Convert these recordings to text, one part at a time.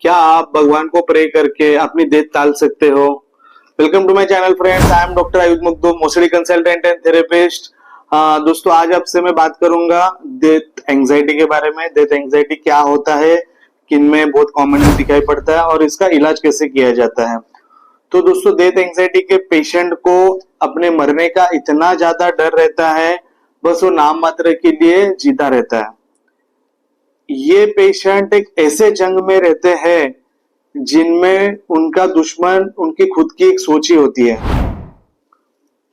क्या आप भगवान को प्रे करके अपनी डेथ टाल सकते हो? Welcome to my channel friends. I am doctor Ayudh Mugdho, मोशरी कंसल्टेंट एंड थेरेपिस्ट। दोस्तों, आज आपसे मैं बात करूंगा डेथ एंजाइटी के बारे में। डेथ एंजाइटी क्या होता है, किनमें बहुत कॉमनली दिखाई पड़ता है और इसका इलाज कैसे किया जाता है। तो दोस्तों, डेथ एंजाइटी के पेशेंट को अपने मरने का इतना ज्यादा डर रहता है, बस वो नाम मात्र के लिए जीता रहता है। ये पेशेंट एक ऐसे जंग में रहते हैं जिनमें उनका दुश्मन उनकी खुद की एक सोच ही होती है।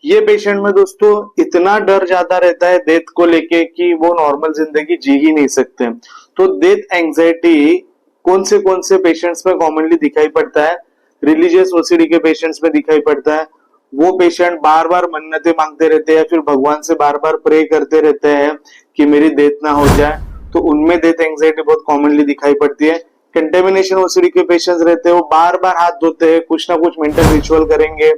ये पेशेंट में दोस्तों इतना डर ज्यादा रहता है डेथ को लेके कि वो नॉर्मल जिंदगी जी ही नहीं सकते। तो डेथ एंजाइटी कौन से पेशेंट्स में कॉमनली दिखाई पड़ता है? रिलीजियस ओसीडी के पेशेंट्स में दिखाई पड़ता है। वो पेशेंट बार बार मन्नतें मांगते रहते हैं, फिर भगवान से बार बार प्रे करते रहते हैं कि मेरी डेथ ना हो जाए, तो उनमें डेथ एंजाइटी बहुत कॉमनली दिखाई पड़ती है। कंटेमिनेशन ओसीडी के पेशेंट्स रहते हैं, वो बार बार हाथ धोते हैं, कुछ ना कुछ मेंटल रिचुअल करेंगे।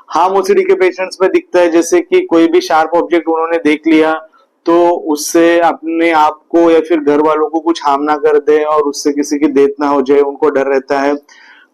हार्म ओसीडी के पेशेंट्स में दिखता है जैसे कि कोई भी शार्प ऑब्जेक्ट उन्होंने देख लिया तो उससे अपने आप को या फिर घर वालों को कुछ हार्म ना कर दे और उससे किसी की डेथ ना हो जाए, उनको डर रहता है।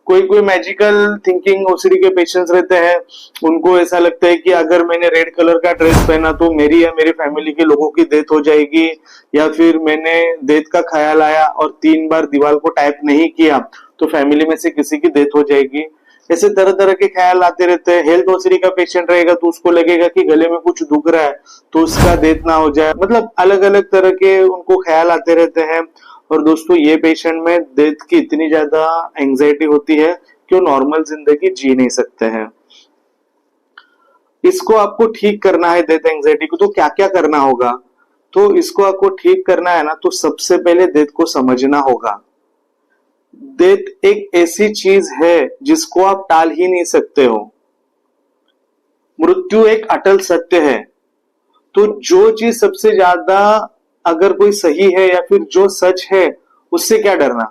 कोई कोई मैजिकल थिंकिंग ओसीडी के पेशेंट्स रहते हैं, उनको ऐसा लगता है कि अगर मैंने रेड कलर का ड्रेस पहना तो मेरी या मेरी फैमिली के लोगों की डेथ हो जाएगी, या फिर मैंने डेथ का ख्याल आया और 3 बार दीवार को टैप नहीं किया तो फैमिली में से किसी की डेथ हो जाएगी। ऐसे तरह तरह के ख्याल आते रहते हैं। हेल्थ ओसीडी का पेशेंट रहेगा तो उसको लगेगा कि गले में कुछ दुख रहा है तो उसका डेथ ना हो जाए। मतलब अलग अलग तरह के उनको ख्याल आते रहते हैं। और दोस्तों, ये पेशेंट में डेथ की इतनी ज्यादा एंजाइटी होती है कि वो नॉर्मल जिंदगी जी नहीं सकते हैं। इसको आपको ठीक करना है डेथ एंजाइटी को, तो क्या क्या करना होगा? तो इसको आपको ठीक करना है ना, तो सबसे पहले डेथ को समझना होगा। डेथ एक ऐसी चीज है जिसको आप टाल ही नहीं सकते हो। मृत्यु एक अटल सत्य है। तो जो चीज सबसे ज्यादा अगर कोई सही है या फिर जो सच है, उससे क्या डरना।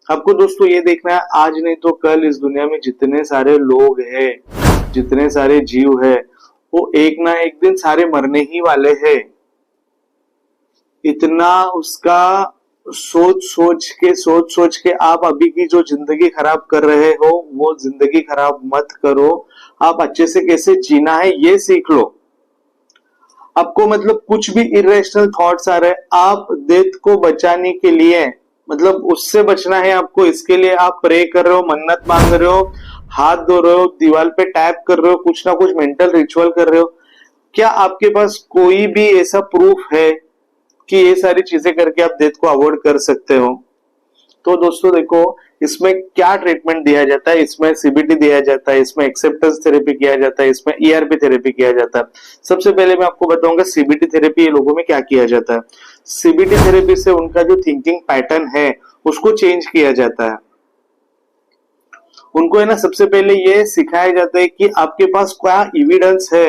आपको दोस्तों ये देखना है, आज नहीं तो कल इस दुनिया में जितने सारे लोग हैं, जितने सारे जीव है, वो एक ना एक दिन सारे मरने ही वाले हैं। इतना उसका सोच सोच के आप अभी की जो जिंदगी खराब कर रहे हो वो जिंदगी खराब मत करो। आप अच्छे से कैसे जीना है ये सीख लो। आपको मतलब कुछ भी इरेशनल थॉट्स आ रहे हैं, आप डेथ को बचाने के लिए, मतलब उससे बचना है आपको, इसके लिए आप प्रे कर रहे हो, मन्नत मांग रहे हो, हाथ धो रहे हो, दीवार पे टैप कर रहे हो, कुछ ना कुछ मेंटल रिचुअल कर रहे हो। क्या आपके पास कोई भी ऐसा प्रूफ है कि ये सारी चीजें करके आप डेथ को अवॉइड कर सकते हो? तो दोस्तों देखो, इसमें क्या ट्रीटमेंट दिया जाता है? इसमें सीबीटी दिया जाता है, इसमें एक्सेप्टेंस थेरेपी किया जाता है, इसमें ईआरपी थेरेपी किया जाता है। सबसे पहले मैं आपको बताऊंगा सीबीटी थेरेपी ये लोगों में क्या किया जाता है। सीबीटी थेरेपी से उनका जो थिंकिंग पैटर्न है उसको चेंज किया जाता है। उनको है ना, सबसे पहले ये सिखाया जाता है कि आपके पास क्या एविडेंस है।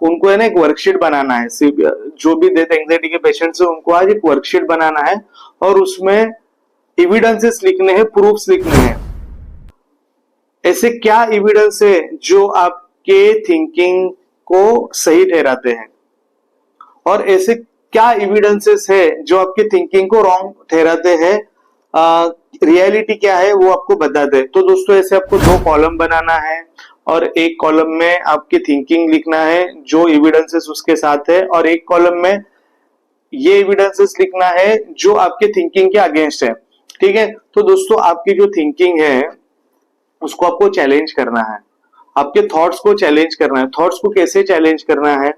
उनको है ना एक वर्कशीट बनाना है। जो भी डेथ एंजाइटी के पेशेंट्स है उनको आज एक वर्कशीट बनाना है और उसमें एविडेंसेस लिखने हैं, प्रूफ्स लिखने हैं। ऐसे क्या एविडेंस है जो आपके थिंकिंग को सही ठहराते हैं, और ऐसे क्या एविडेंसेस है जो आपके थिंकिंग को रॉन्ग ठहराते हैं। रियलिटी क्या है वो आपको बताते हैं। तो दोस्तों, ऐसे आपको 2 कॉलम बनाना है और एक कॉलम में आपकी थिंकिंग लिखना है जो एविडेंसेस उसके साथ है, और एक कॉलम में ये एविडेंसेस लिखना है जो आपके थिंकिंग के अगेंस्ट है। ठीक है? तो दोस्तों, आपकी जो थिंकिंग है उसको आपको चैलेंज करना है, आपके थॉट्स को चैलेंज करना है। थॉट्स को कैसे चैलेंज करना है,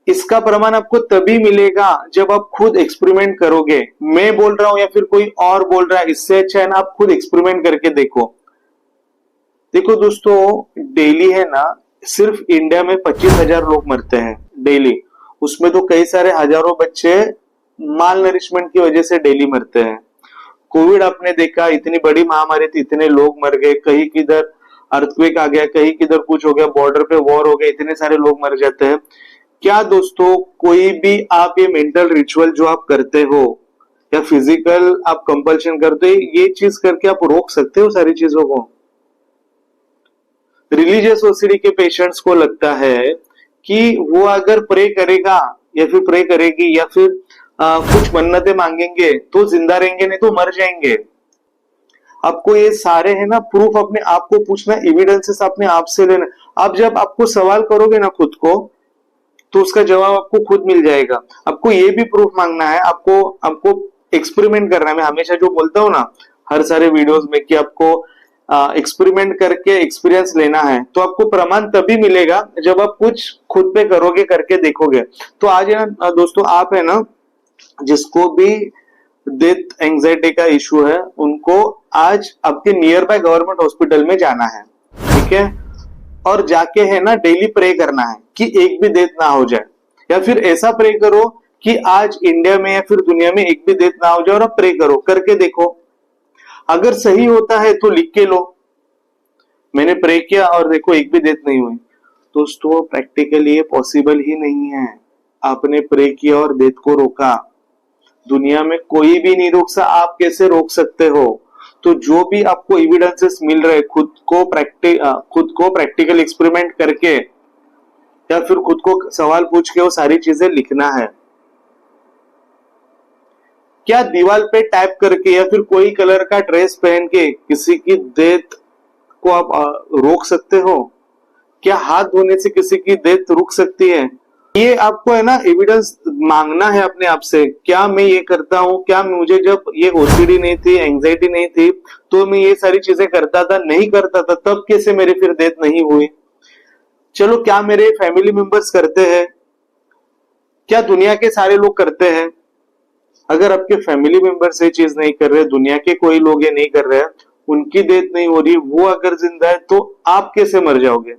इसका प्रमाण आपको तभी मिलेगा जब आप खुद एक्सपेरिमेंट करोगे। मैं बोल रहा हूं या फिर कोई और बोल रहा है, इससे अच्छा है ना आप खुद एक्सपेरिमेंट करके देखो। देखो दोस्तों, डेली है ना, सिर्फ इंडिया में 25,000 लोग मरते हैं डेली। उसमें तो कई सारे हजारों बच्चे माल नरिशमेंट की वजह से डेली मरते हैं। कोविड आपने देखा, इतनी बड़ी महामारी थी, इतने लोग मर गए, कहीं किधर अर्थक्वेक आ गया, कहीं किधर कुछ हो गया, बॉर्डर पे वॉर हो गया, इतने सारे लोग मर जाते हैं। क्या दोस्तों, कोई भी आप ये मेंटल रिचुअल जो आप करते हो या फिजिकल आप कंपल्शन करते हो, ये चीज करके आप रोक सकते हो सारी चीजों को? रिलीजियस ओसीडी के पेशेंट्स को लगता है कि वो अगर प्रे करेगा या फिर प्रे करेगी या फिर कुछ मन्नतें मांगेंगे तो जिंदा रहेंगे, नहीं तो मर जाएंगे। आपको ये सारे है ना प्रूफ अपने आप को पूछना, एविडेंसेस अपने आप से लेना। आप जब आपको सवाल करोगे ना खुद को, तो उसका जवाब आपको खुद मिल जाएगा। आपको ये भी प्रूफ मांगना है, आपको आपको एक्सपेरिमेंट करना है। मैं हमेशा जो बोलता हूँ ना हर सारे वीडियोस में कि आपको एक्सपेरिमेंट करके एक्सपीरियंस लेना है, तो आपको प्रमाण तभी मिलेगा जब आप कुछ खुद पे करोगे, करके देखोगे। तो आज है ना दोस्तों, आप है ना जिसको भी डेथ एंजाइटी का इशू है, उनको आज आपके नियर बाय गवर्नमेंट हॉस्पिटल में जाना है, ठीक है? और जाके है ना डेली प्रे करना है कि एक भी डेथ ना हो जाए, या फिर ऐसा प्रे करो कि आज इंडिया में या फिर दुनिया में एक भी डेथ ना हो जाए, और आप प्रे करो, करके देखो। अगर सही होता है तो लिख के लो, मैंने प्रे किया और देखो एक भी डेथ नहीं हुई। दोस्तों प्रैक्टिकली ये पॉसिबल ही नहीं है। आपने प्रे किया और डेथ को रोका, दुनिया में कोई भी नहीं रोक सकता, आप कैसे रोक सकते हो? तो जो भी आपको एविडेंसेस मिल रहे, खुद को प्रैक्टिकल एक्सपेरिमेंट करके या फिर खुद को सवाल पूछ के वो सारी चीजें लिखना है। क्या दीवार पे टाइप करके या फिर कोई कलर का ड्रेस पहन के किसी की डेथ को आप रोक सकते हो? क्या हाथ धोने से किसी की डेथ रुक सकती है? ये आपको है ना एविडेंस मांगना है अपने आप से। क्या मैं ये करता हूँ? क्या मुझे जब ये ओसीडी नहीं थी, एंजाइटी नहीं थी, तो मैं ये सारी चीजें करता था? नहीं करता था, तब कैसे मेरी फिर डेथ नहीं हुई? चलो, क्या मेरे फैमिली मेंबर्स करते हैं? क्या दुनिया के सारे लोग करते हैं? अगर आपके फैमिली मेंबर्स ये चीज नहीं कर रहे, दुनिया के कोई लोग ये नहीं कर रहे, उनकी डेथ नहीं हो रही, वो अगर जिंदा है, तो आप कैसे मर जाओगे?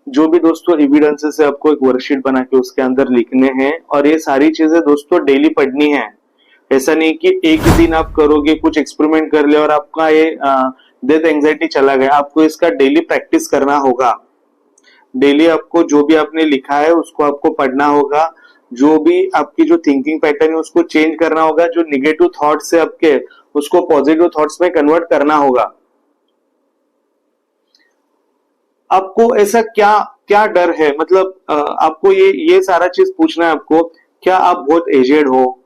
जो भी दोस्तों एविडेंसेस है, आपको एक वर्कशीट बना के उसके अंदर लिखने हैं, और ये सारी चीजें दोस्तों डेली पढ़नी है। ऐसा नहीं कि एक दिन आप करोगे, कुछ एक्सपेरिमेंट कर ले और आपका ये डेथ एंजाइटी चला गया। आपको इसका डेली प्रैक्टिस करना होगा। डेली आपको जो भी आपने लिखा है उसको आपको पढ़ना होगा। जो भी आपकी जो थिंकिंग पैटर्न है उसको चेंज करना होगा। जो निगेटिव थॉट्स है आपके, उसको पॉजिटिव थॉट्स में कन्वर्ट करना होगा। आपको ऐसा क्या क्या डर है? मतलब आपको ये सारा चीज पूछना है आपको। क्या आप बहुत एजेड हो?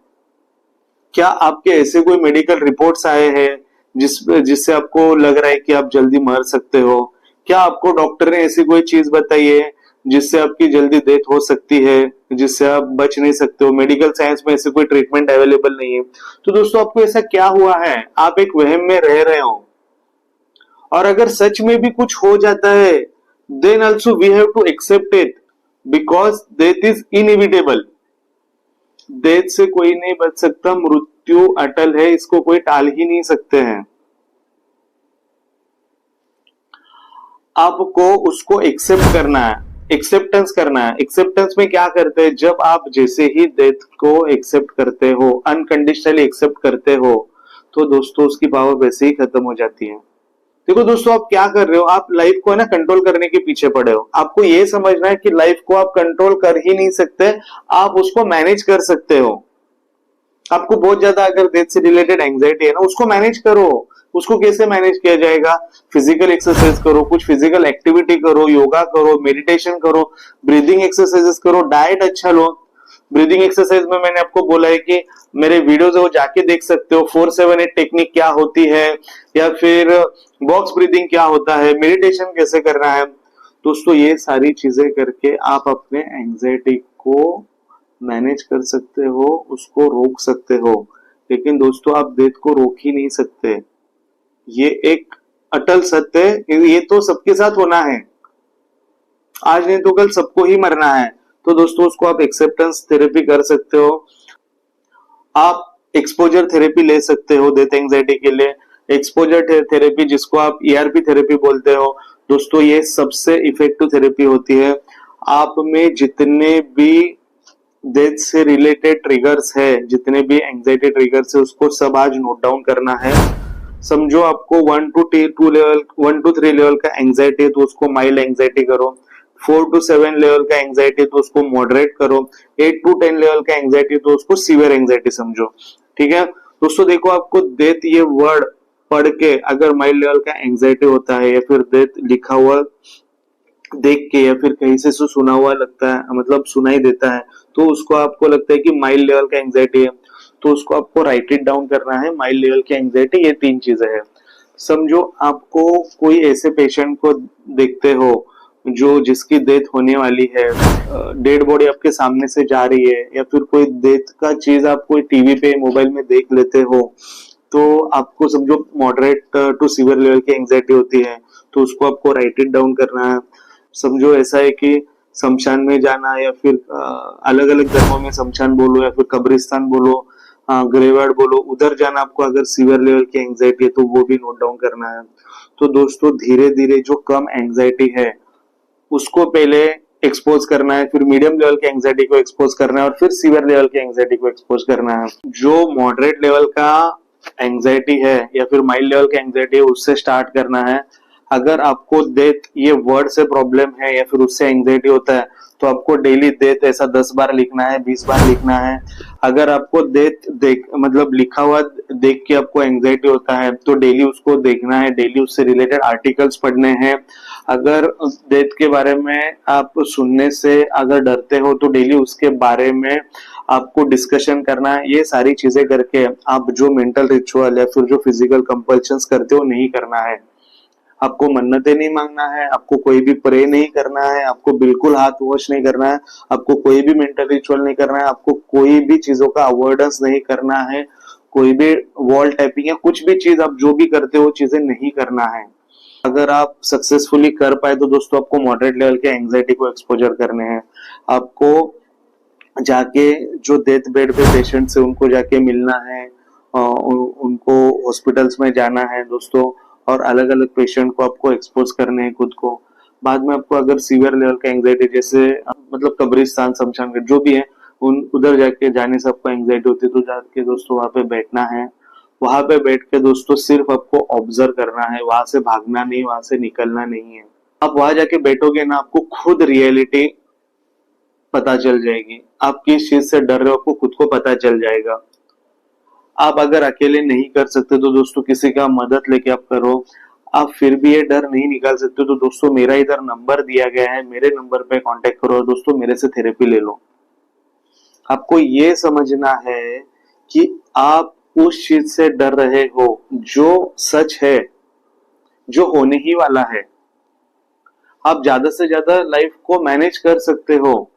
क्या आपके ऐसे कोई मेडिकल रिपोर्ट्स आए हैं जिससे आपको लग रहा है कि आप जल्दी मर सकते हो? क्या आपको डॉक्टर ने ऐसी कोई चीज बताई है जिससे आपकी जल्दी डेथ हो सकती है, जिससे आप बच नहीं सकते हो? मेडिकल साइंस में ऐसे कोई ट्रीटमेंट अवेलेबल नहीं है। तो दोस्तों आपको ऐसा क्या हुआ है? आप एक वहम में रह रहे हो। और अगर सच में भी कुछ हो जाता है, then also we have to accept it, because death is inevitable. Death से कोई नहीं बच सकता, मृत्यु अटल है, इसको कोई टाल ही नहीं सकते हैं। आपको उसको एक्सेप्ट करना है, एक्सेप्टेंस करना है। एक्सेप्टेंस में क्या करते हैं? जब आप जैसे ही डेथ को एक्सेप्ट करते हो, अनकंडीशनली एक्सेप्ट करते हो, तो दोस्तों उसकी पावर वैसे ही खत्म हो जाती है। देखो दोस्तों, आप क्या कर रहे हो? आप लाइफ को है ना कंट्रोल करने के पीछे पड़े हो। आपको ये समझना है कि लाइफ को आप कंट्रोल कर ही नहीं सकते, आप उसको मैनेज कर सकते हो। आपको बहुत ज्यादा अगर डेथ से रिलेटेड एंजाइटी है ना, उसको मैनेज करो। उसको कैसे मैनेज किया जाएगा? फिजिकल एक्सरसाइज करो, कुछ फिजिकल एक्टिविटी करो, योगा करो, मेडिटेशन करो, ब्रीदिंग एक्सरसाइजेस करो, डाइट अच्छा लो। ब्रीदिंग एक्सरसाइज में मैंने आपको बोला है कि मेरे वीडियोस है वो जाके देख सकते हो। 478 टेक्निक क्या होती है, या फिर बॉक्स ब्रीदिंग क्या होता है, मेडिटेशन कैसे करना है। दोस्तों ये सारी चीजें करके आप अपने एंजाइटी को मैनेज कर सकते हो, उसको रोक सकते हो। लेकिन दोस्तों आप डेथ को रोक ही नहीं सकते, ये एक अटल सत्य है। ये तो सबके साथ होना है, आज नहीं तो कल सबको ही मरना है। तो दोस्तों उसको आप एक्सेप्टेंस थेरेपी कर सकते हो। आप एक्सपोजर थेरेपी ले सकते हो डेथ एंजाइटी के लिए। एक्सपोजर थेरेपी, जिसको आप ईआरपी थेरेपी बोलते हो, दोस्तों ये सबसे इफेक्टिव थेरेपी होती है। आप में जितने भी डेथ से रिलेटेड ट्रिगर्स है, जितने भी एंजाइटी ट्रिगर्स है, उसको सब आज नोट डाउन करना है। समझो आपको 1 to 3 लेवल का एंजाइटी है तो उसको माइल्ड एंजाइटी करो। 4 to 7 लेवल का एंजाइटी तो उसको मॉडरेट करो। 8 to 10 लेवल का एंजाइटी तो उसको सीवियर एंजाइटी समझो। ठीक है दोस्तों, देखो आपको डेथ ये वर्ड पढ़ के अगर माइल्ड लेवल का एंजाइटी होता है, या फिर डेथ लिखा हुआ देख के या फिर कहीं से सुना हुआ लगता है, मतलब सुनाई देता है, तो उसको आपको लगता है कि माइल्ड लेवल का एंग्जाइटी है, तो उसको आपको राइट इट डाउन करना है। माइल्ड लेवल की एंग्जाइटी, ये 3 चीजें हैं। समझो आपको कोई ऐसे पेशेंट को देखते हो जो जिसकी डेथ होने वाली है, डेड बॉडी आपके सामने से जा रही है, या फिर कोई डेथ का चीज आप कोई टीवी पे मोबाइल में देख लेते हो, तो आपको समझो मॉडरेट टू सीवियर लेवल की एंग्जाइटी होती है, तो उसको आपको राइट इट डाउन करना है। समझो ऐसा है कि शमशान में जाना, या फिर अलग अलग धर्मों में शमशान बोलो या फिर कब्रिस्तान बोलो, ग्रेवयार्ड बोलो, उधर जाना आपको अगर सीवियर लेवल की एंग्जाइटी है तो वो भी नोट डाउन करना है। तो दोस्तों धीरे धीरे जो कम एंग्जाइटी है उसको पहले एक्सपोज करना है, फिर मीडियम लेवल की एंग्जाइटी को एक्सपोज करना है, और फिर सीवियर लेवल की एंग्जाइटी को एक्सपोज करना है। जो मॉडरेट लेवल का एंग्जाइटी है या फिर माइल्ड लेवल का एंग्जाइटी है उससे स्टार्ट करना है। अगर आपको डेथ ये वर्ड से प्रॉब्लम है या फिर उससे एंग्जाइटी होता है तो आपको डेली डेथ ऐसा 10 बार लिखना है, 20 बार लिखना है। अगर आपको डेथ देख मतलब लिखा हुआ देख के आपको एंग्जाइटी होता है तो डेली उसको देखना है, डेली उससे रिलेटेड आर्टिकल्स पढ़ने हैं। अगर डेथ के बारे में आप सुनने से अगर डरते हो तो डेली उसके बारे में आपको डिस्कशन करना है। ये सारी चीजें करके आप जो मेंटल रिचुअल या फिर जो फिजिकल कंपल्शंस करते हो नहीं करना है। आपको मन्नतें नहीं मांगना है, आपको कोई भी प्रे नहीं करना है, आपको बिल्कुल हाथ वॉश नहीं करना है, आपको कोई भी मेंटल रिचुअल नहीं करना है, आपको कोई भी चीजों का अवॉइडेंस नहीं करना है, कोई भी वॉल टैपिंग या कुछ भी चीज आप जो भी करते हो चीजें नहीं करना है। अगर आप सक्सेसफुली कर पाए तो दोस्तों आपको मॉडरेट लेवल के एंग्जाइटी को एक्सपोजर करने हैं। आपको जाके जो डेथ बेड पे पेशेंट्स है उनको जाके मिलना है, उनको हॉस्पिटल्स में जाना है दोस्तों, और अलग अलग पेशेंट को आपको एक्सपोज करने हैं खुद को। बाद में आपको अगर सीवियर लेवल का एंग्जाइटी जैसे मतलब कब्रिस्तान शमशान जो भी है उन उधर जाके जाने से आपको एंग्जाइटी होती है तो जाके दोस्तों वहां पे बैठना है। वहां पे बैठ के दोस्तों सिर्फ आपको ऑब्जर्व करना है, वहां से भागना नहीं, वहां से निकलना नहीं है। आप वहां जाके बैठोगे ना आपको खुद रियलिटी पता चल जाएगी, आप किस चीज से डर रहे हो आपको खुद को पता चल जाएगा। आप अगर अकेले नहीं कर सकते तो दोस्तों किसी का मदद लेके आप करो। आप फिर भी ये डर नहीं निकाल सकते तो दोस्तों मेरा इधर नंबर दिया गया है, मेरे नंबर पे कांटेक्ट करो और दोस्तों मेरे से थेरेपी ले लो। आपको ये समझना है कि आप उस चीज से डर रहे हो जो सच है, जो होने ही वाला है। आप ज्यादा से ज्यादा लाइफ को मैनेज कर सकते हो।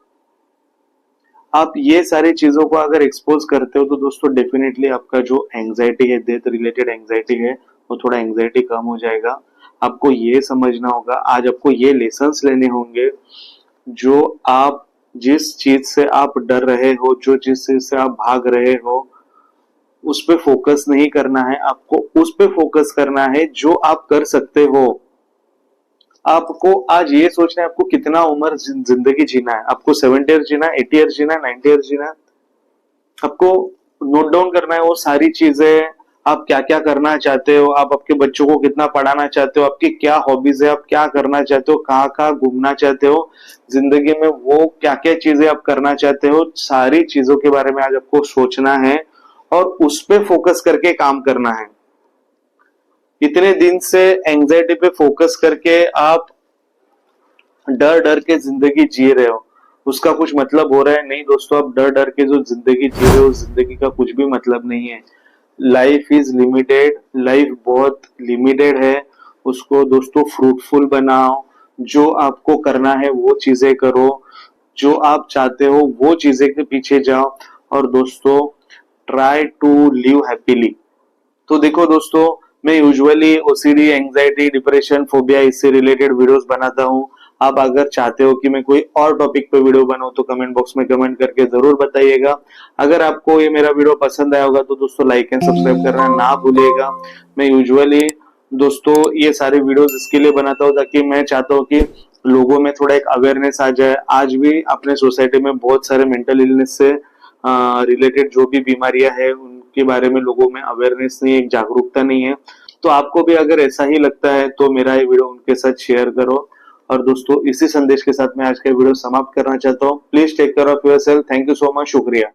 आप ये सारी चीजों को अगर एक्सपोज करते हो तो दोस्तों डेफिनेटली आपका जो एंग्जाइटी है, डेथ रिलेटेड एंग्जाइटी है, वो थोड़ा एंग्जाइटी कम हो जाएगा। आपको ये समझना होगा, आज आपको ये लेसन्स लेने होंगे, जो आप जिस चीज से आप डर रहे हो, जो जिस चीज से आप भाग रहे हो, उस पे फोकस नहीं करना है। आपको उस पे फोकस करना है जो आप कर सकते हो। आपको आज ये सोचना है आपको कितना उम्र जिंदगी जीना है, आपको 70 ईयर जीना है, 80 ईयर जीना है, 90 ईयर जीना है। आपको नोट डाउन करना है वो सारी चीजें, आप क्या क्या करना चाहते हो, आप आपके बच्चों को कितना पढ़ाना चाहते हो, आपकी क्या हॉबीज है, आप क्या करना चाहते हो, कहाँ कहाँ घूमना चाहते हो जिंदगी में, वो क्या क्या चीजें आप करना चाहते हो, सारी चीजों के बारे में आज आपको सोचना है और उस पे फोकस करके काम करना है। इतने दिन से एंजाइटी पे फोकस करके आप डर डर के जिंदगी जी रहे हो, उसका कुछ मतलब हो रहा है? नहीं दोस्तों, आप डर डर के जो जिंदगी जी रहे हो जिंदगी का कुछ भी मतलब नहीं है। लाइफ इज लिमिटेड, लाइफ बहुत लिमिटेड है। उसको दोस्तों फ्रूटफुल बनाओ, जो आपको करना है वो चीजें करो, जो आप चाहते हो वो चीजें के पीछे जाओ, और दोस्तों ट्राई टू लिव हैप्पीली। तो देखो दोस्तों, मैं usually OCD, anxiety, depression, phobia इससे रिलेटेड वीडियोस बनाता हूँ। आप अगर चाहते हो कि मैं कोई और टॉपिक पे वीडियो बनाऊं तो कमेंट बॉक्स में कमेंट करके जरूर बताइएगा। अगर आपको ये मेरा वीडियो पसंद आया होगा तो दोस्तों लाइक एंड सब्सक्राइब करना ना भूलिएगा। मैं यूजुअली दोस्तों ये सारे वीडियोस इसके लिए बनाता हूँ ताकि मैं चाहता हूँ कि लोगों में थोड़ा एक अवेयरनेस आ जाए। आज भी अपने सोसाइटी में बहुत सारे मेंटल इलनेस से रिलेटेड जो भी बीमारियां हैं उनके बारे में लोगों में अवेयरनेस नहीं है, एक जागरूकता नहीं है। तो आपको भी अगर ऐसा ही लगता है तो मेरा ये वीडियो उनके साथ शेयर करो। और दोस्तों इसी संदेश के साथ मैं आज का वीडियो समाप्त करना चाहता हूँ। Please take care of yourself. Thank you so much, शुक्रिया।